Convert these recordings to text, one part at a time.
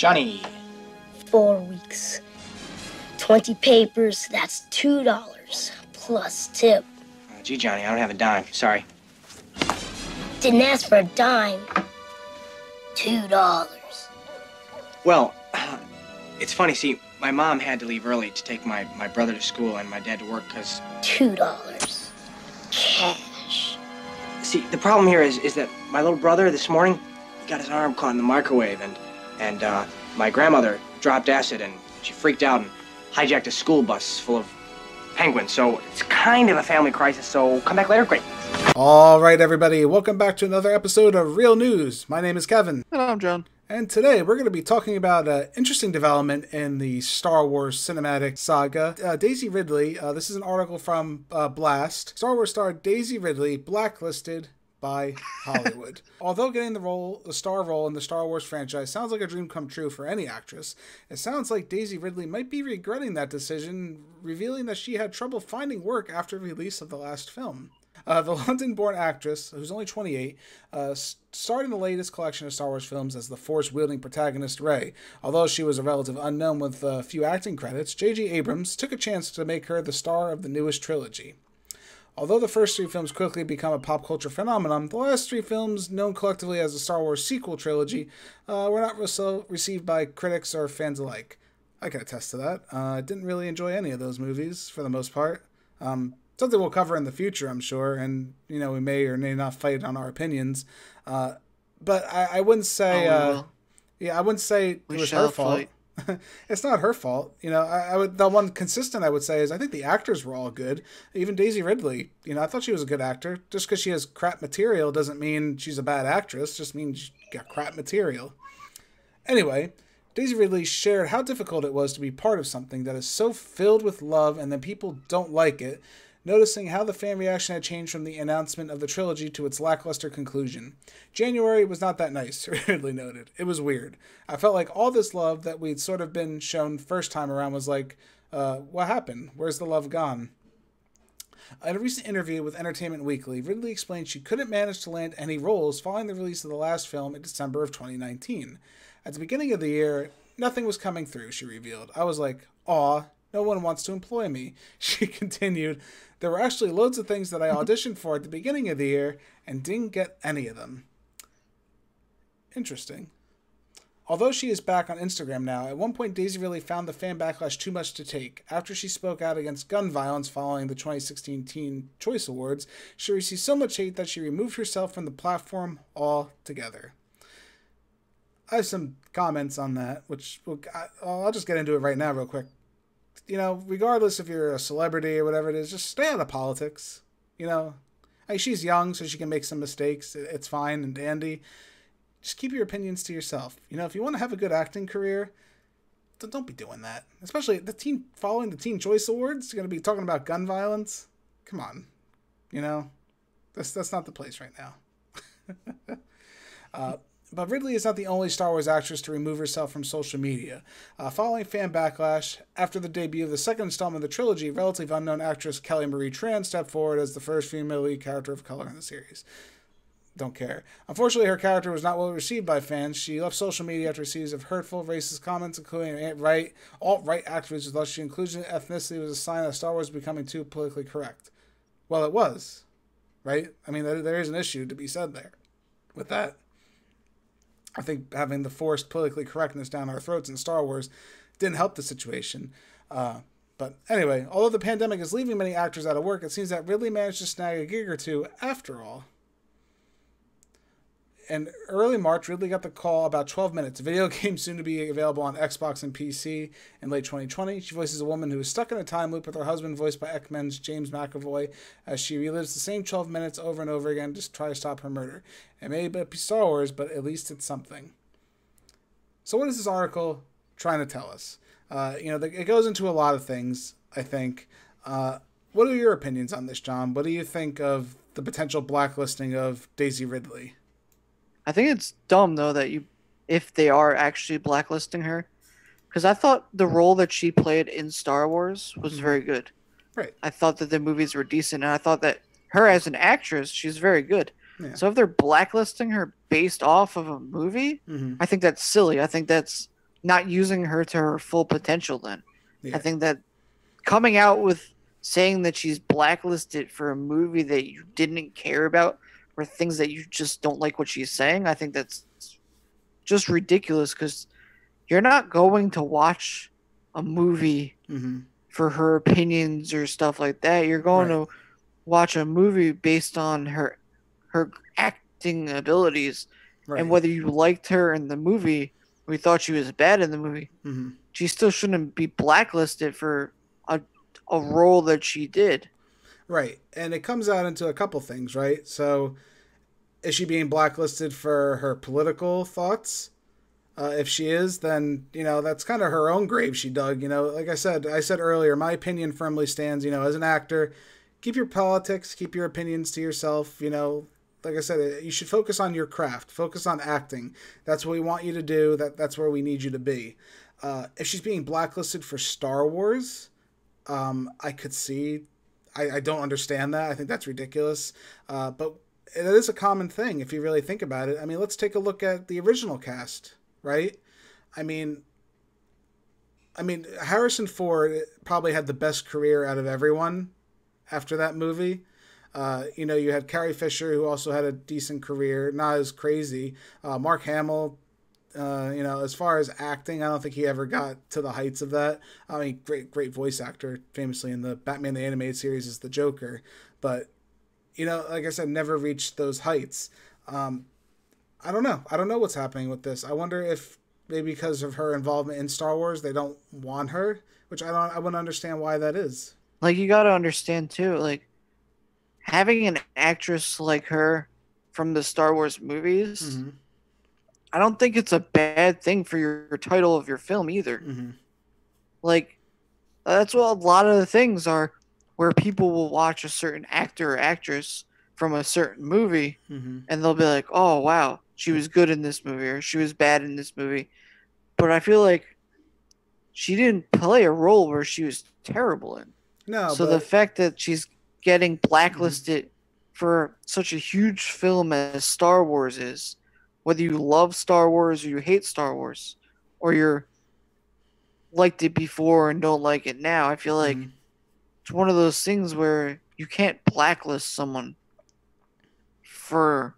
Johnny. 4 weeks. 20 papers, that's $2 plus tip. Gee, Johnny, I don't have a dime. Sorry. Didn't ask for a dime. $2. Well, it's funny. See, my mom had to leave early to take my brother to school and my dad to work because... $2. Cash. See, the problem here is that my little brother this morning got his arm caught in the microwave and my grandmother dropped acid and she freaked out and hijacked a school bus full of penguins. So it's kind of a family crisis, so come back later. Great. All right, everybody. Welcome back to another episode of Real News. My name is Kevin. And I'm John. And today we're going to be talking about an interesting development in the Star Wars cinematic saga. Daisy Ridley, this is an article from Blast. Star Wars star Daisy Ridley blacklisted by Hollywood. Although getting the star role in the Star Wars franchise sounds like a dream come true for any actress, it sounds like Daisy Ridley might be regretting that decision, revealing that she had trouble finding work after the release of the last film. The London-born actress, who's only 28, starred in the latest collection of Star Wars films as the Force-wielding protagonist Rey. Although she was a relative unknown with a few acting credits, J.J. Abrams took a chance to make her the star of the newest trilogy. Although the first three films quickly become a pop culture phenomenon, the last three films, known collectively as the Star Wars sequel trilogy, were not so received by critics or fans alike. I can attest to that. I didn't really enjoy any of those movies, for the most part. Something we'll cover in the future, I'm sure, and, you know, we may or may not fight on our opinions. But I wouldn't say, I wouldn't say it was her fault. It's not her fault. You know, the one consistent I would say is I think the actors were all good. Even Daisy Ridley, you know, I thought she was a good actor. Just because she has crap material doesn't mean she's a bad actress. Just means she got crap material. Anyway, Daisy Ridley shared how difficult it was to be part of something that is so filled with love and then people don't like it, noticing how the fan reaction had changed from the announcement of the trilogy to its lackluster conclusion. January was not that nice, Ridley noted. It was weird. I felt like all this love that we'd sort of been shown first time around was like, what happened? Where's the love gone? In a recent interview with Entertainment Weekly, Ridley explained she couldn't manage to land any roles following the release of the last film in December of 2019. At the beginning of the year, nothing was coming through, she revealed. I was like, aw, no one wants to employ me. She continued, there were actually loads of things that I auditioned for at the beginning of the year and didn't get any of them. Interesting. Although she is back on Instagram now, at one point Daisy Ridley found the fan backlash too much to take. After she spoke out against gun violence following the 2016 Teen Choice Awards, she received so much hate that she removed herself from the platform altogether. I have some comments on that, which I'll just get into it right now real quick. You know, regardless if you're a celebrity or whatever it is, just stay out of politics. You know, hey, she's young, so she can make some mistakes. It's fine and dandy. Just keep your opinions to yourself. You know, if you want to have a good acting career, don't be doing that. Especially following the Teen Choice Awards, you're going to be talking about gun violence. Come on. You know, that's not the place right now. But Ridley is not the only Star Wars actress to remove herself from social media. Following fan backlash, after the debut of the second installment of the trilogy, relatively unknown actress Kelly Marie Tran stepped forward as the first female lead character of color in the series. Don't care. Unfortunately, her character was not well received by fans. She left social media after a series of hurtful, racist comments, including alt-right activists who thought she inclusion of ethnicity was a sign that Star Wars was becoming too politically correct. Well, it was, right? I mean, there is an issue to be said there with that. I think having the forced politically correctness down our throats in Star Wars didn't help the situation. But anyway, although the pandemic is leaving many actors out of work, it seems that Ridley managed to snag a gig or two after all. In early March, Ridley got the call about 12 minutes. A video game soon to be available on Xbox and PC in late 2020. She voices a woman who is stuck in a time loop with her husband, voiced by X-Men's James McAvoy, as she relives the same 12 minutes over and over again to try to stop her murder. It may be Star Wars, but at least it's something. So what is this article trying to tell us? It goes into a lot of things, I think. What are your opinions on this, John? What do you think of the potential blacklisting of Daisy Ridley? I think it's dumb, though, that if they are actually blacklisting her. Because I thought the role that she played in Star Wars was very good. Right. I thought that the movies were decent, and I thought that her as an actress, she's very good. Yeah. So if they're blacklisting her based off of a movie, I think that's silly. I think that's not using her to her full potential then. Yeah. I think that coming out with saying that she's blacklisted for a movie that you didn't care about or things that you just don't like what she's saying, I think that's just ridiculous because you're not going to watch a movie Mm-hmm. for her opinions or stuff like that. You're going Right. to watch a movie based on her acting abilities, and Right. whether you liked her in the movie or you thought she was bad in the movie, Mm-hmm. she still shouldn't be blacklisted for a role that she did. Right. And it comes out into a couple things, right? So, is she being blacklisted for her political thoughts? If she is, then, that's kind of her own grave she dug. Like I said earlier, my opinion firmly stands, as an actor, keep your politics, keep your opinions to yourself. Like I said, you should focus on your craft, focus on acting. That's what we want you to do. That's where we need you to be. If she's being blacklisted for Star Wars, I could see. I don't understand that. I think that's ridiculous. But it is a common thing if you really think about it. I mean, let's take a look at the original cast, right? I mean, Harrison Ford probably had the best career out of everyone after that movie. You had Carrie Fisher, who also had a decent career, not as crazy. Mark Hamill, as far as acting, I don't think he ever got to the heights of that. I mean, great voice actor, famously in the Batman the Animated Series as the Joker, but like I said, never reached those heights. I don't know. I don't know what's happening with this. I wonder if maybe because of her involvement in Star Wars, they don't want her, which I wouldn't understand why that is. Like, you got to understand too, like, having an actress like her from the Star Wars movies, Mm-hmm. I don't think it's a bad thing for your title of your film either. Mm-hmm. Like, that's what a lot of the things are, where people will watch a certain actor or actress from a certain movie, Mm-hmm. and they'll be like, oh, wow, she was good in this movie, or she was bad in this movie. But I feel like she didn't play a role where she was terrible in. No, So but the fact that she's getting blacklisted for such a huge film as Star Wars is, whether you love Star Wars or you hate Star Wars, or you're liked it before and don't like it now, I feel like it's one of those things where you can't blacklist someone for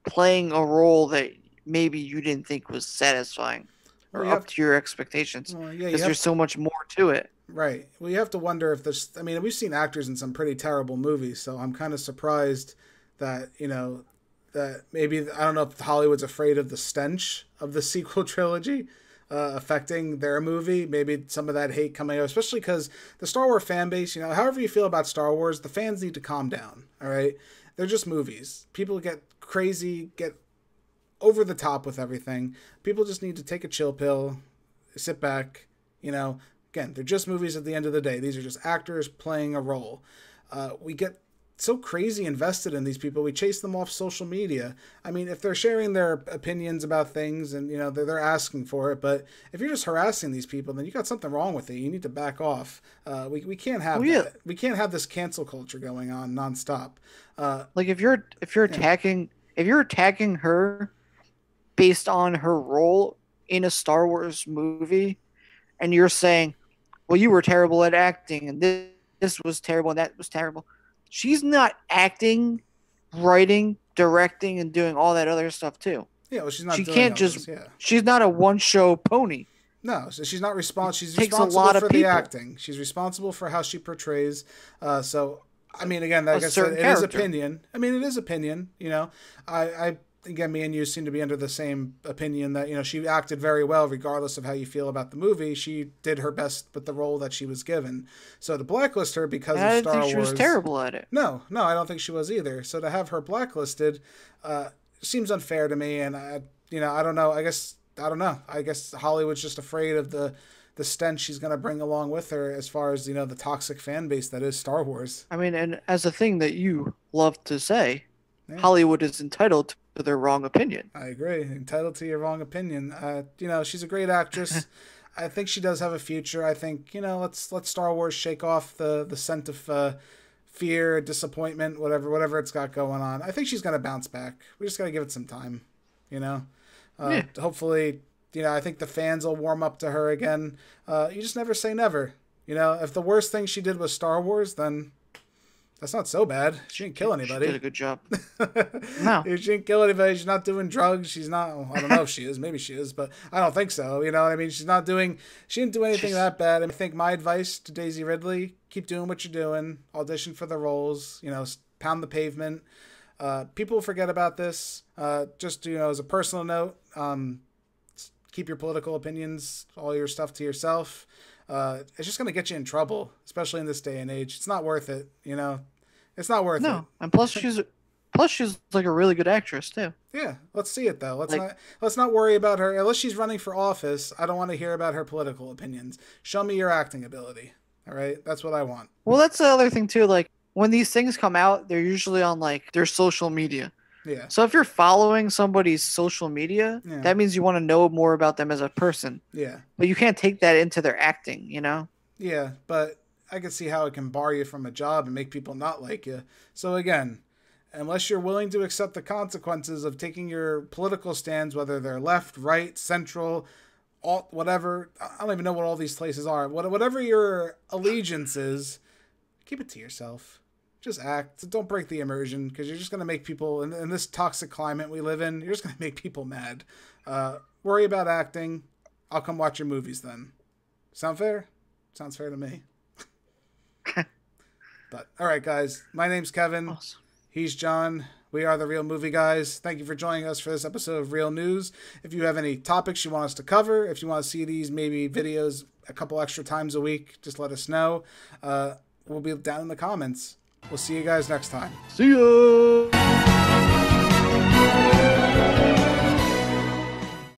playing a role that maybe you didn't think was satisfying or up to your expectations, because there's so much more to it. Right. Well, you have to wonder if there's. I mean, we've seen actors in some pretty terrible movies, so I'm kind of surprised that that maybe I don't know if Hollywood's afraid of the stench of the sequel trilogy affecting their movie. Maybe some of that hate coming out, especially because the Star Wars fan base. However you feel about Star Wars, the fans need to calm down. All right, they're just movies. People get crazy, get over the top with everything. People just need to take a chill pill, sit back. Again, they're just movies at the end of the day. These are just actors playing a role. We get so crazy invested in these people. We chase them off social media. I mean, if they're sharing their opinions about things and, they're asking for it, but if you're just harassing these people, then you got something wrong with it. You need to back off. We can't have that. We can't have this cancel culture going on nonstop. Like if you're attacking her based on her role in a Star Wars movie, and you're saying, well, you were terrible at acting, and this was terrible, and that was terrible. She's not acting, writing, directing, and doing all that other stuff too. Yeah, well, she's not. She doing can't all just. this, yeah. She's not a one-show pony. No, so she's not responsible. She's Takes responsible a lot for of the people. acting. She's responsible for how she portrays. So, I mean, again, like I said, certain it is character. opinion. I mean, it is opinion. I again, me and you seem to be under the same opinion that she acted very well, regardless of how you feel about the movie. She did her best with the role that she was given. So to blacklist her because And I of didn't Star think she Wars, was terrible at it. No, I don't think she was either. So to have her blacklisted seems unfair to me, and I don't know. I don't know. I guess Hollywood's just afraid of the stench she's going to bring along with her as far as, the toxic fan base that is Star Wars. I mean, and as a thing that you love to say, Hollywood is entitled to their wrong opinion. I agree. Entitled to your wrong opinion. She's a great actress. I think she does have a future. I think, let's let Star Wars shake off the scent of fear, disappointment, whatever it's got going on. I think she's going to bounce back. We just got to give it some time, Hopefully, I think the fans will warm up to her again. You just never say never. If the worst thing she did was Star Wars, then that's not so bad. She didn't kill anybody. She did a good job. No. She didn't kill anybody. She's not doing drugs. She's not, I don't know if she is. Maybe she is, but I don't think so. You know what I mean? She didn't do anything that bad. I think my advice to Daisy Ridley, keep doing what you're doing. Audition for the roles. Pound the pavement. People forget about this. Just, as a personal note, keep your political opinions, all your stuff to yourself. It's just going to get you in trouble, especially in this day and age. It's not worth it, It's not worth it. No, and plus she's like a really good actress too. Yeah, let's see it though. Let's not worry about her unless she's running for office. I don't want to hear about her political opinions. Show me your acting ability. All right, that's what I want. Well, that's the other thing too. Like when these things come out, they're usually on like their social media. Yeah. So if you're following somebody's social media, that means you want to know more about them as a person. Yeah. But you can't take that into their acting, Yeah, but I can see how it can bar you from a job and make people not like you. So again, unless you're willing to accept the consequences of taking your political stands, whether they're left, right, central, alt, whatever, I don't even know what all these places are. Whatever your allegiance is, keep it to yourself. Just act. Don't break the immersion, because you're just going to make people, in this toxic climate we live in, you're just going to make people mad. Worry about acting. I'll come watch your movies then. Sound fair? Sounds fair to me. But, all right, guys. My name's Kevin. Awesome. He's John. We are The Real Movie Guys. Thank you for joining us for this episode of Real News. If you have any topics you want us to cover, if you want to see these maybe videos a couple extra times a week, just let us know. We'll be down in the comments. We'll see you guys next time. See ya!